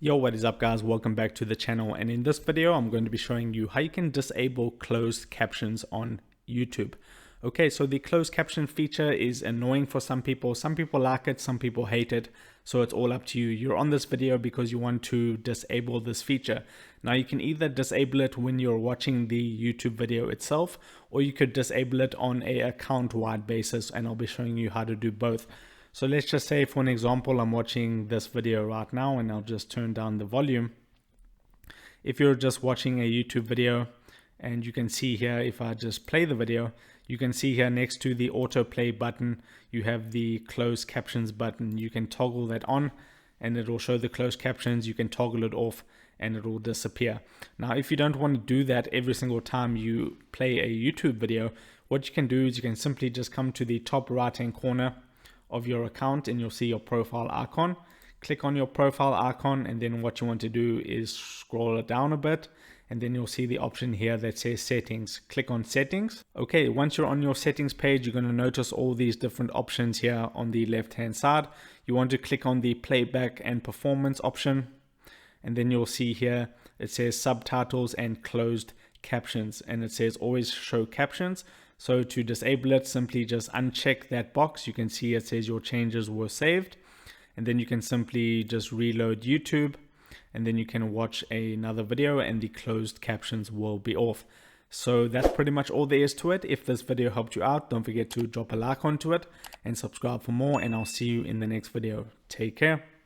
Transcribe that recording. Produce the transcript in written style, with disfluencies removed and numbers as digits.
Yo, what is up guys? Welcome back to the channel, and in this video I'm going to be showing you how you can disable closed captions on YouTube. Okay, so the closed caption feature is annoying for some people. Some people like it, some people hate it, so it's all up to you. You're on this video because you want to disable this feature. Now you can either disable it when you're watching the YouTube video itself, or you could disable it on a account-wide basis, and I'll be showing you how to do both. So let's just say, for an example, I'm watching this video right now and I'll just turn down the volume. If you're just watching a YouTube video, and you can see here, if I just play the video, you can see here next to the autoplay button, you have the closed captions button. You can toggle that on and it will show the closed captions. You can toggle it off and it will disappear. Now, if you don't want to do that every single time you play a YouTube video, what you can do is you can simply just come to the top right hand corner of your account and you'll see your profile icon. Click on your profile icon, and then what you want to do is scroll it down a bit, and then you'll see the option here that says settings. Click on settings. Okay, once you're on your settings page, you're going to notice all these different options here on the left hand side. You want to click on the playback and performance option, and then you'll see here it says subtitles and closed captions, and it says always show captions. So to disable it, simply just uncheck that box. You can see it says your changes were saved, and then you can simply just reload YouTube, and then you can watch another video and the closed captions will be off. So that's pretty much all there is to it. If this video helped you out, don't forget to drop a like onto it and subscribe for more, and I'll see you in the next video. Take care.